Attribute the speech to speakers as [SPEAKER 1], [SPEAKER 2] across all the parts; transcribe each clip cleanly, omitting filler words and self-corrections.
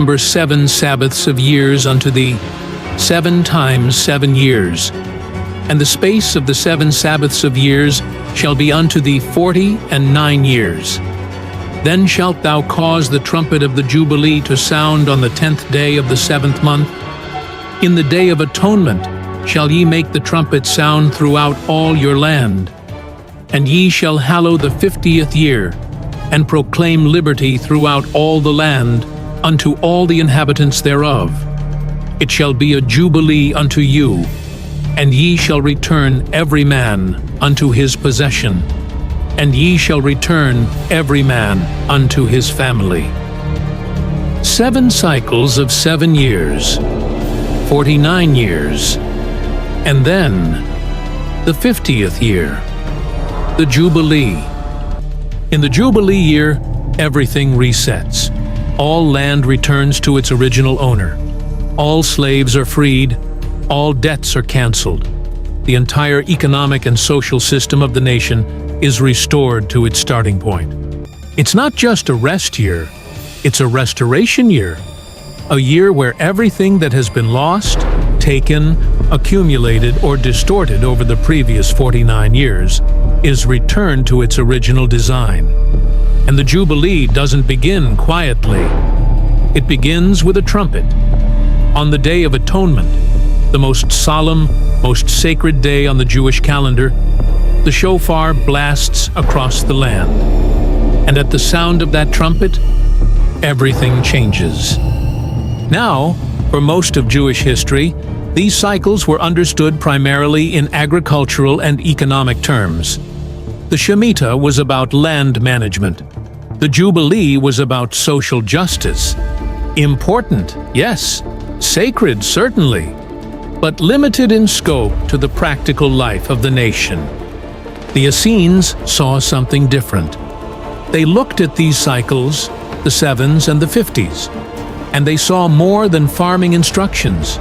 [SPEAKER 1] number 7 Sabbaths of years unto thee, 7 times 7 years. And the space of the 7 Sabbaths of years shall be unto thee 49 years. Then shalt thou cause the trumpet of the Jubilee to sound on the 10th day of the 7th month. In the day of atonement shall ye make the trumpet sound throughout all your land. And ye shall hallow the 50th year, and proclaim liberty throughout all the land unto all the inhabitants thereof. It shall be a jubilee unto you, and ye shall return every man unto his possession, and ye shall return every man unto his family. 7 cycles of 7 years, 49 years, and then the 50th year, the Jubilee. In the Jubilee year, everything resets. All land returns to its original owner. All slaves are freed. All debts are canceled. The entire economic and social system of the nation is restored to its starting point. It's not just a rest year, it's a restoration year. A year where everything that has been lost, taken, accumulated, or distorted over the previous 49 years is returned to its original design. And the Jubilee doesn't begin quietly. It begins with a trumpet. On the Day of Atonement, the most solemn, most sacred day on the Jewish calendar, the shofar blasts across the land. And at the sound of that trumpet, everything changes. Now, for most of Jewish history, these cycles were understood primarily in agricultural and economic terms. The Shemitah was about land management. The Jubilee was about social justice. Important, yes. Sacred, certainly. But limited in scope to the practical life of the nation. The Essenes saw something different. They looked at these cycles, the 7s and the 50s, and they saw more than farming instructions.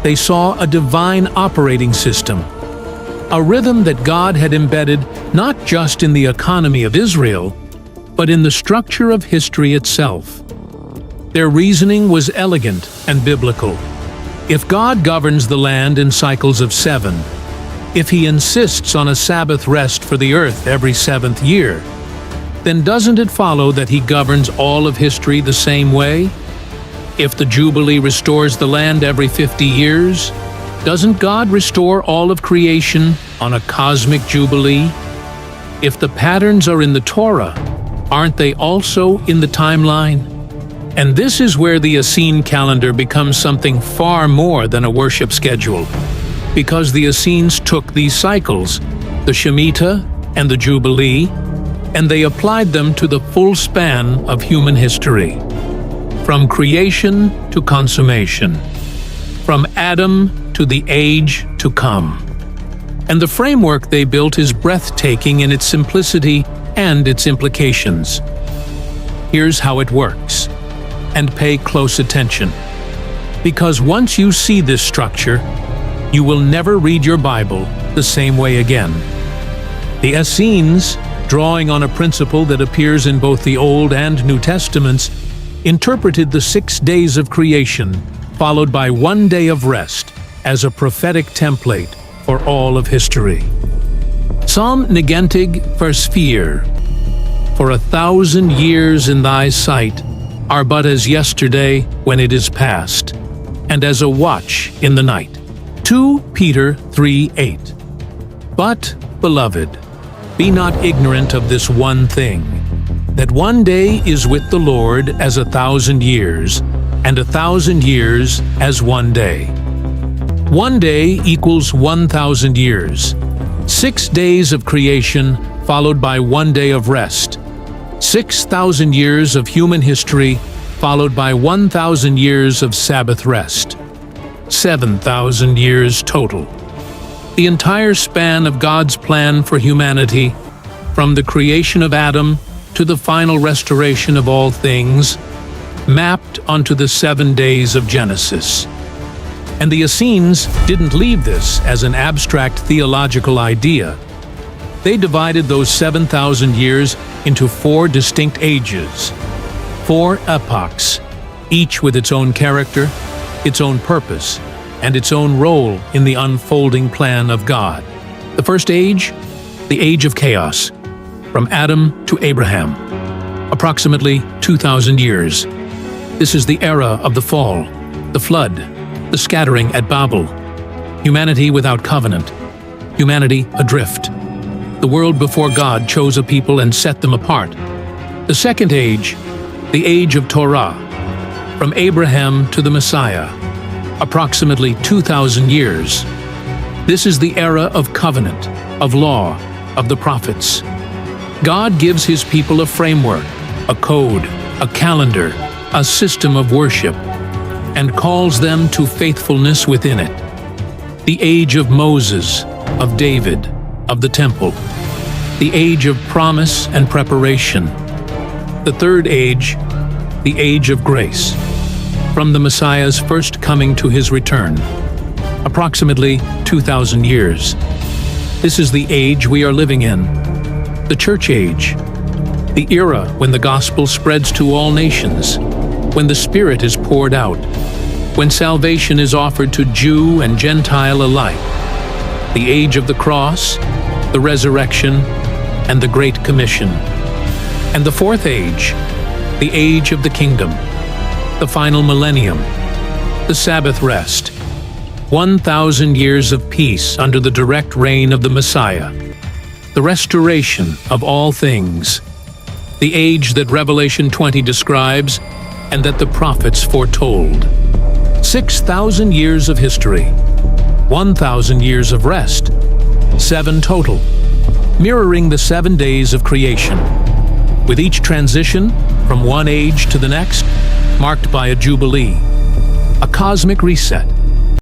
[SPEAKER 1] They saw a divine operating system, a rhythm that God had embedded not just in the economy of Israel, but in the structure of history itself. Their reasoning was elegant and biblical. If God governs the land in cycles of 7, if He insists on a Sabbath rest for the earth every 7th year, then doesn't it follow that He governs all of history the same way? If the Jubilee restores the land every 50 years, doesn't God restore all of creation on a cosmic Jubilee? If the patterns are in the Torah, aren't they also in the timeline? And this is where the Essene calendar becomes something far more than a worship schedule, because the Essenes took these cycles, the Shemitah and the Jubilee, and they applied them to the full span of human history. From creation to consummation, from Adam to the age to come. And the framework they built is breathtaking in its simplicity and its implications. Here's how it works, and pay close attention, because once you see this structure, you will never read your Bible the same way again. The Essenes, drawing on a principle that appears in both the Old and New Testaments, interpreted the 6 days of creation, followed by 1 day of rest, as a prophetic template for all of history. Psalm Negentig vers 4. For 1,000 years in thy sight are but as yesterday when it is past, and as a watch in the night. 2 Peter 3:8. But, beloved, be not ignorant of this one thing, that 1 day is with the Lord as 1,000 years, and 1,000 years as 1 day. 1 day equals 1,000 years. 6 days of creation followed by 1 day of rest. 6,000 years of human history followed by 1,000 years of Sabbath rest. 7,000 years total. The entire span of God's plan for humanity, from the creation of Adam to the final restoration of all things, mapped onto the 7 days of Genesis. And the Essenes didn't leave this as an abstract theological idea. They divided those 7,000 years into 4 distinct ages, 4 epochs, each with its own character, its own purpose, and its own role in the unfolding plan of God. The first age, the age of chaos, from Adam to Abraham, approximately 2,000 years. This is the era of the fall, the flood, the scattering at Babel, humanity without covenant, humanity adrift. The world before God chose a people and set them apart. The second age, the age of Torah, from Abraham to the Messiah, approximately 2,000 years. This is the era of covenant, of law, of the prophets. God gives his people a framework, a code, a calendar, a system of worship, and calls them to faithfulness within it. The age of Moses, of David, of the temple. The age of promise and preparation. The third age, the age of grace, from the Messiah's first coming to his return, approximately 2,000 years. This is the age we are living in, the church age, the era when the gospel spreads to all nations, when the Spirit is poured out, when salvation is offered to Jew and Gentile alike, the age of the cross, the resurrection, and the Great Commission. And the fourth age, the age of the kingdom, the final millennium, the Sabbath rest, 1,000 years of peace under the direct reign of the Messiah, the restoration of all things, the age that Revelation 20 describes and that the prophets foretold. 6,000 years of history, 1,000 years of rest, 7 total, mirroring the 7 days of creation, with each transition from one age to the next marked by a jubilee, a cosmic reset,